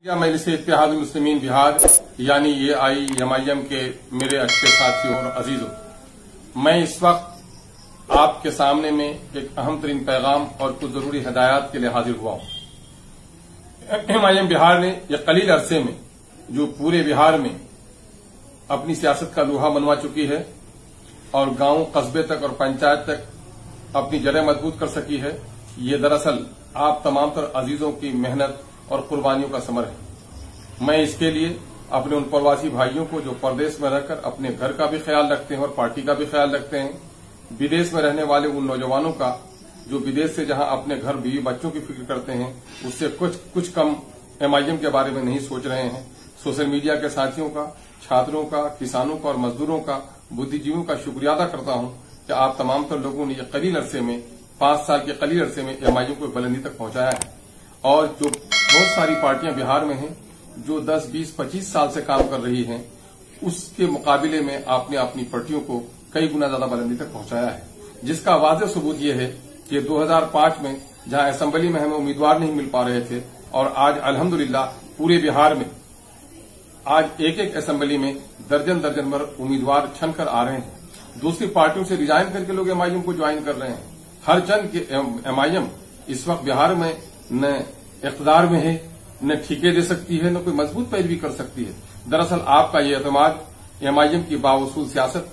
मजलिस इत्तेहादुल मुस्लिमीन बिहार यानी AIMIM के मेरे अच्छे साथियों और अजीजों, मैं इस वक्त आपके सामने में एक अहम तरीन पैगाम और कुछ जरूरी हिदायत के लिए हाजिर हुआ हूं। AIMIM बिहार ने यह कलील अरसे में जो पूरे बिहार में अपनी सियासत का लोहा मनवा चुकी है और गांव कस्बे तक और पंचायत तक अपनी जड़ें मजबूत कर सकी है, ये दरअसल आप तमाम तर अजीजों की मेहनत और कुर्बानियों का समर है। मैं इसके लिए अपने उन प्रवासी भाइयों को जो परदेश में रहकर अपने घर का भी ख्याल रखते हैं और पार्टी का भी ख्याल रखते हैं, विदेश में रहने वाले उन नौजवानों का जो विदेश से जहां अपने घर बीवी बच्चों की फिक्र करते हैं उससे कुछ कम MIM के बारे में नहीं सोच रहे हैं, सोशल मीडिया के साथियों का, छात्रों का, किसानों का और मजदूरों का, बुद्धिजीवियों का शुक्रिया अदा करता हूं कि आप तमाम तर लोगों ने यह कलील अरसे में 5 साल के कलील अरसे में MIM को बुलंदी तक पहुंचाया है। और जो बहुत सारी पार्टियां बिहार में हैं जो 10, 20, 25 साल से काम कर रही हैं, उसके मुकाबले में आपने अपनी पार्टियों को कई गुना ज्यादा बुलंदी तक पहुंचाया है, जिसका वाज़ेह सबूत यह है कि 2005 में जहां असेंबली में हमें उम्मीदवार नहीं मिल पा रहे थे और आज अल्हम्दुलिल्लाह पूरे बिहार में आज एक असेंबली में दर्जन दर्जन भर उम्मीदवार छन कर आ रहे हैं। दूसरी पार्टियों से रिजाइन करके लोग MIM को ज्वाइन कर रहे हैं। हर जन के MIM इस वक्त बिहार में न इख्तिदार में है, न ठीके दे सकती है, न कोई मजबूत पैरवी कर सकती है। दरअसल आपका ये एतमाद MIM की बावसूल सियासत,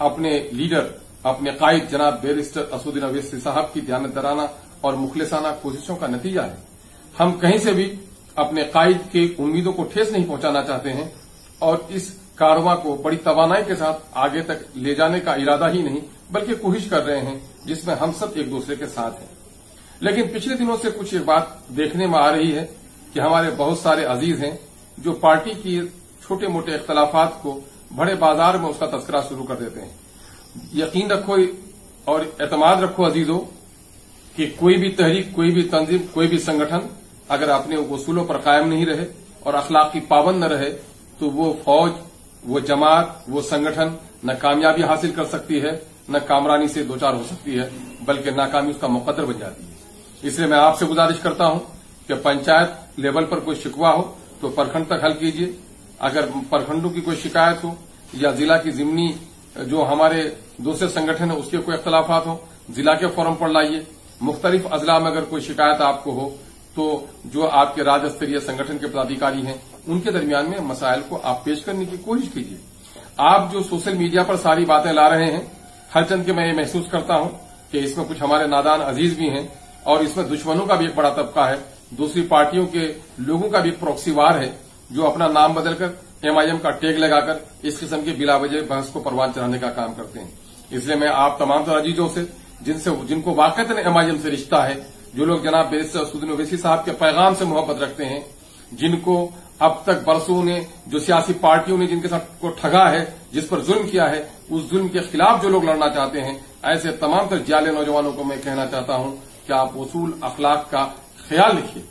अपने लीडर, अपने कायद जनाब बैरिस्टर असदुद्दीन अवैसी साहब की दयानतदाराना और मुखलिसाना कोशिशों का नतीजा है। हम कहीं से भी अपने कायद के उम्मीदों को ठेस नहीं पहुंचाना चाहते हैं और इस कारवां को बड़ी तवानाई के साथ आगे तक ले जाने का इरादा ही नहीं बल्कि कोशिश कर रहे हैं, जिसमें हम सब एक दूसरे के साथ हैं। लेकिन पिछले दिनों से कुछ एक बात देखने में आ रही है कि हमारे बहुत सारे अजीज हैं जो पार्टी की छोटे मोटे इख्तलाफात को बड़े बाजार में उसका तस्करा शुरू कर देते हैं। यकीन रखो और एतमाद रखो अजीजों कि कोई भी तहरीक, कोई भी तंजीम, कोई भी संगठन अगर अपने उसूलों पर कायम नहीं रहे और अखलाक की पाबंद न रहे तो वो फौज, वो जमात, वो संगठन न कामयाबी हासिल कर सकती है, न कामरानी से दो चार हो सकती है, बल्कि नाकामी उसका मुकद्दर बन जाती है। इसलिए मैं आपसे गुजारिश करता हूं कि पंचायत लेवल पर कोई शिकवा हो तो प्रखंड तक हल कीजिए। अगर प्रखंडों की कोई शिकायत हो या जिला की जिमनी जो हमारे दूसरे संगठन है उसके कोई अख्तलाफात हो, जिला के फोरम पर लाइए। मुख्तलिफ अजला में अगर कोई शिकायत आपको हो तो जो आपके राज्य स्तरीय संगठन के पदाधिकारी हैं उनके दरमियान में मसाइल को आप पेश करने की कोशिश कीजिए। आप जो सोशल मीडिया पर सारी बातें ला रहे हैं, हर चंद के मैं ये महसूस करता हूं कि इसमें कुछ हमारे नादान अजीज भी हैं और इसमें दुश्मनों का भी एक बड़ा तबका है, दूसरी पार्टियों के लोगों का भी एक प्रॉक्सीवार है जो अपना नाम बदलकर MIM का टैग लगाकर इस किस्म के बिलावजह बहस को परवान चढ़ाने का काम करते हैं। इसलिए मैं आप तमाम तरह अजीजों से जिनको वाकईतन MIM से रिश्ता है, जो लोग जनाब बैरिस्टर असदुद्दीन अवैसी साहब के पैगाम से मोहब्बत रखते हैं, जिनको अब तक बरसों ने जो सियासी पार्टियों ने जिनके साथ को ठगा है, जिस पर जुल्म किया है, उस जुल्म के खिलाफ जो लोग लड़ना चाहते हैं, ऐसे तमाम तर जाले नौजवानों को मैं कहना चाहता हूं कि आप उसूल अखलाक का ख्याल रखिए,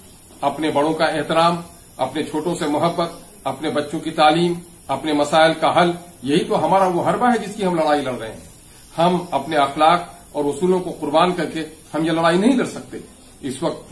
अपने बड़ों का एहतराम, अपने छोटों से मोहब्बत, अपने बच्चों की तालीम, अपने मसाइल का हल, यही तो हमारा वो हरबा है जिसकी हम लड़ाई लड़ रहे हैं। हम अपने अखलाक और उसूलों को कुर्बान करके हम ये लड़ाई नहीं लड़ सकते। इस वक्त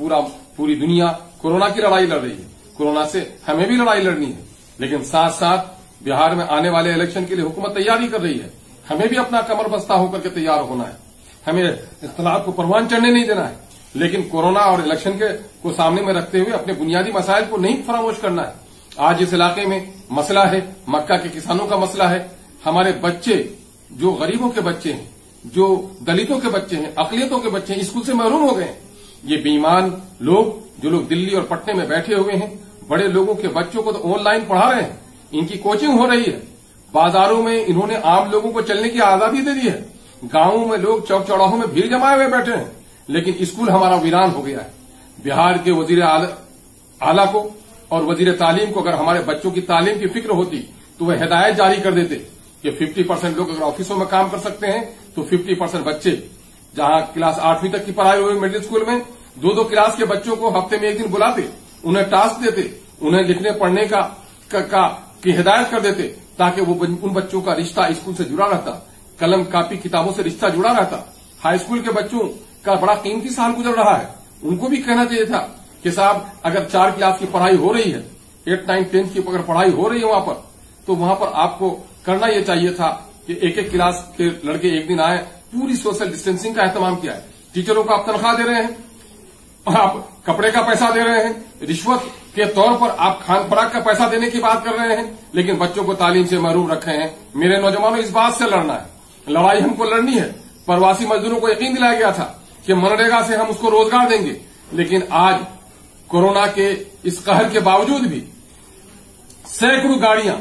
पूरी दुनिया कोरोना की लड़ाई लड़ रही है, कोरोना से हमें भी लड़ाई लड़नी है, लेकिन साथ साथ बिहार में आने वाले इलेक्शन के लिए हुकूमत तैयारी कर रही है, हमें भी अपना कमर बस्ता होकर के तैयार होना है, हमें इख्तिलाफ को परवान चढ़ने नहीं देना है, लेकिन कोरोना और इलेक्शन को सामने में रखते हुए अपने बुनियादी मसाइल को नहीं फरामोश करना है। आज इस इलाके में मसला है, मक्का के किसानों का मसला है, हमारे बच्चे जो गरीबों के बच्चे हैं, जो दलितों के बच्चे हैं, अकलियतों के बच्चे हैं, स्कूल से महरूम हो गए हैं। ये बेईमान लोग जो लोग दिल्ली और पटने में बैठे हुए हैं, बड़े लोगों के बच्चों को तो ऑनलाइन पढ़ा रहे हैं, इनकी कोचिंग हो रही है, बाजारों में इन्होंने आम लोगों को चलने की आजादी दे दी है, गांवों में लोग चौक चौराहों में भीड़ जमाए हुए बैठे हैं, लेकिन स्कूल हमारा वीरान हो गया है। बिहार के वजीर आला को और वजीर तालीम को अगर हमारे बच्चों की तालीम की फिक्र होती तो वह हिदायत जारी कर देते कि 50% लोग अगर ऑफिसों में काम कर सकते हैं तो 50% बच्चे जहां क्लास 8वीं तक की पढ़ाई हुई मिडिल स्कूल में 2-2 क्लास के बच्चों को हफ्ते में एक दिन बुलाते, उन्हें टास्क देते, उन्हें लिखने पढ़ने की हिदायत कर देते ताकि वो उन बच्चों का रिश्ता स्कूल से जुड़ा रहता, कलम कापी किताबों से रिश्ता जुड़ा रहता। हाई स्कूल के बच्चों का बड़ा कीमती साल गुजर रहा है, उनको भी कहना चाहिए था कि साहब अगर 4 क्लास की पढ़ाई हो रही है 8, 9, 10 की अगर पढ़ाई हो रही है वहां पर, तो वहां पर आपको करना यह चाहिए था कि एक एक क्लास के लड़के एक दिन आए, पूरी सोशल डिस्टेंसिंग का एहतमाम किया है। टीचरों को आप तनख्वाह दे रहे हैं, आप कपड़े का पैसा दे रहे हैं, रिश्वत के तौर पर आप खान खुराक का पैसा देने की बात कर रहे हैं, लेकिन बच्चों को तालीम से महरूम रखे हैं। मेरे नौजवानों, इस बात से लड़ना है, लड़ाई हमको लड़नी है। प्रवासी मजदूरों को यकीन दिलाया गया था कि मनरेगा से हम उसको रोजगार देंगे, लेकिन आज कोरोना के इस कहर के बावजूद भी सैकड़ों गाड़ियां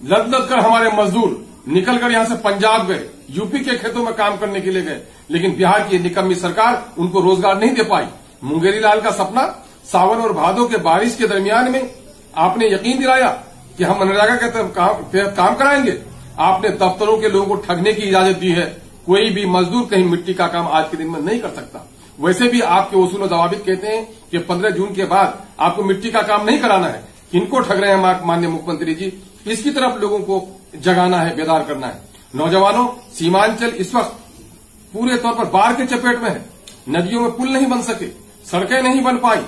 लद लद कर हमारे मजदूर निकल कर यहां से पंजाब गए, यूपी के खेतों में काम करने के लिए गए, लेकिन बिहार की निकम्मी सरकार उनको रोजगार नहीं दे पाई। मुंगेरी लाल का सपना, सावन और भादों के बारिश के दरमियान में आपने यकीन दिलाया कि हम मनरेगा के तहत काम कराएंगे। आपने दफ्तरों के लोगों को ठगने की इजाजत दी है। कोई भी मजदूर कहीं मिट्टी का काम आज के दिन में नहीं कर सकता। वैसे भी आपके उसूल जवाबित कहते हैं कि 15 जून के बाद आपको मिट्टी का काम नहीं कराना है। किनको ठग रहे हैं माननीय मुख्यमंत्री जी? इसकी तरफ लोगों को जगाना है, बेदार करना है। नौजवानों, सीमांचल इस वक्त पूरे तौर पर बाढ़ के चपेट में है। नदियों में पुल नहीं बन सके, सड़कें नहीं बन पाई,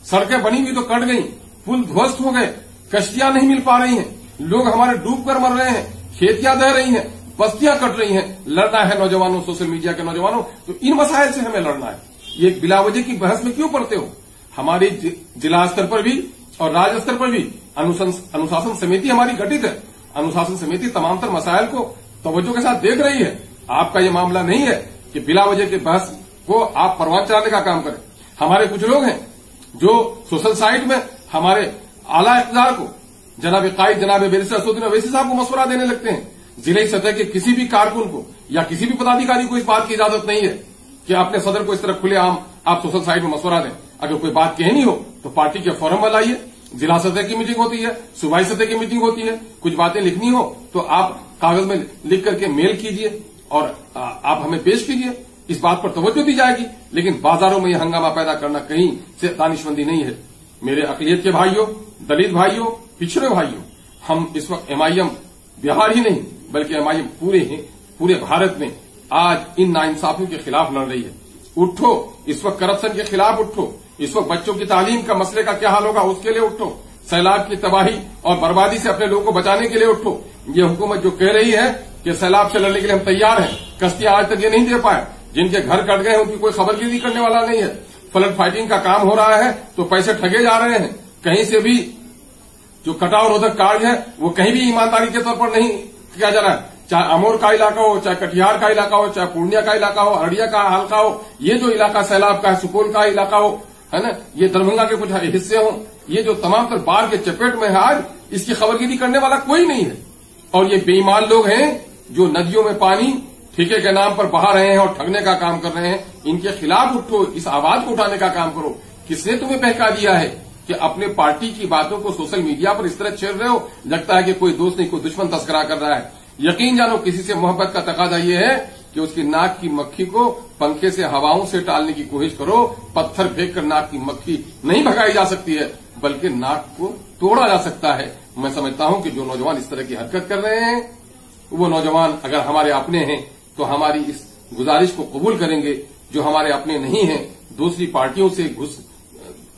सड़कें बनी हुई तो कट गई, पुल ध्वस्त हो गए, कश्तियां नहीं मिल पा रही हैं, लोग हमारे डूब कर मर रहे हैं, खेतियां दह रही हैं, बस्तियां कट रही हैं। लड़ना है नौजवानों, सोशल मीडिया के नौजवानों, तो इन मसाइल से हमें लड़ना है। ये बिलावजह की बहस में क्यों पड़ते हो? हमारी जिला स्तर पर भी और राज्य स्तर पर भी अनुशासन समिति हमारी गठित है। अनुशासन समिति तमाम तर मसाइल को तवज्जो के साथ देख रही है। आपका ये मामला नहीं है कि बिला वजह के बहस को आप परवान चलाने का काम करें। हमारे कुछ लोग हैं जो सोशल साइट में हमारे आला इक़्तिदार को, जनाब कायद, जनाब बैरिस्टर असदुद्दीन अवैसी साहब को मशवरा देने लगते हैं। जिले सतह के किसी भी कारकुन को या किसी भी पदाधिकारी को इस बात की इजाजत नहीं है कि अपने सदर को इस तरह खुलेआम आप सोशल साइट में मशवरा दें। अगर कोई बात कहनी हो तो पार्टी के फोरम में लाइए। जिला सतह की मीटिंग होती है, सूबाई सतह की मीटिंग होती है। कुछ बातें लिखनी हो तो आप कागज में लिख करके मेल कीजिए और आप हमें पेश कीजिए। इस बात पर तवज्जो दी जाएगी। लेकिन बाजारों में यह हंगामा पैदा करना कहीं से दानिशमंदी नहीं है। मेरे अक़लियत के भाइयों, दलित भाइयों, पिछड़े भाइयों, हम इस वक्त एमआईएम बिहार ही नहीं बल्कि एमआईएम पूरे भारत में आज इन नाइंसाफियों के खिलाफ लड़ रही है। उठो, इस वक्त करप्शन के खिलाफ उठो। इस वक्त बच्चों की तालीम का मसले का क्या हाल होगा उसके लिए उठो। सैलाब की तबाही और बर्बादी से अपने लोगों को बचाने के लिए उठो। ये हुकूमत जो कह रही है कि सैलाब से लड़ने के लिए हम तैयार हैं, कश्तियां आज तक ये नहीं दे पाए। जिनके घर कट गए उनकी कोई खबरगिरी करने वाला नहीं है। फ्लड फाइटिंग का काम हो रहा है तो पैसे ठगे जा रहे हैं। कहीं से भी जो कटाव रोधक कार्य है वो कहीं भी ईमानदारी के तौर पर नहीं किया जा रहा है। चाहे अमोर का इलाका हो, चाहे कटिहार का इलाका हो, चाहे पूर्णिया का इलाका हो, अररिया का हल्का हो, ये जो इलाका सैलाब का है, सुपौल का इलाका हो, है ना, ये दरभंगा के कुछ हिस्से हों, ये जो तमाम तर बाढ़ के चपेट में है आज, इसकी खबरगिरी करने वाला कोई नहीं है। और ये बेईमान लोग हैं जो नदियों में पानी ठेके के नाम पर बहा रहे हैं और ठगने का काम कर रहे हैं। इनके खिलाफ उठो, इस आवाज को उठाने का काम करो। किसने तुम्हें बहका दिया है कि अपने पार्टी की बातों को सोशल मीडिया पर इस तरह छेड़ रहे हो? लगता है कि कोई दोस्त नहीं, कोई दुश्मन तस्करा कर रहा है। यकीन जानो, किसी से मोहब्बत का तकाजा ये है कि उसकी नाक की मक्खी को पंखे से, हवाओं से टालने की कोशिश करो। पत्थर फेंक कर नाक की मक्खी नहीं भगाई जा सकती है, बल्कि नाक को तोड़ा जा सकता है। मैं समझता हूं कि जो नौजवान इस तरह की हरकत कर रहे हैं, वो नौजवान अगर हमारे अपने हैं तो हमारी इस गुजारिश को कबूल करेंगे। जो हमारे अपने नहीं हैं, दूसरी पार्टियों से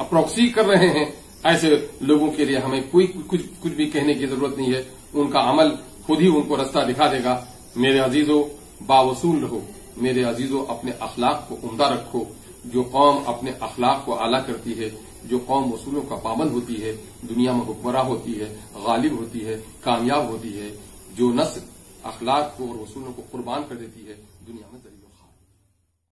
प्रॉक्सी कर रहे हैं, ऐसे लोगों के लिए हमें कुछ भी कहने की जरूरत नहीं है। उनका अमल खुद ही उनको रास्ता दिखा देगा। मेरे अजीजों, बावसूल रहो। मेरे अजीजों, अपने अखलाक को उम्दा रखो। जो कौम अपने अखलाक को आला करती है, जो कौम वसूलों का पाबंद होती है, दुनिया में हुक्मरां होती है, गालिब होती है, कामयाब होती है। जो नस्ल अखलाक को और वसूलों को कुर्बान कर देती है, दुनिया में जलील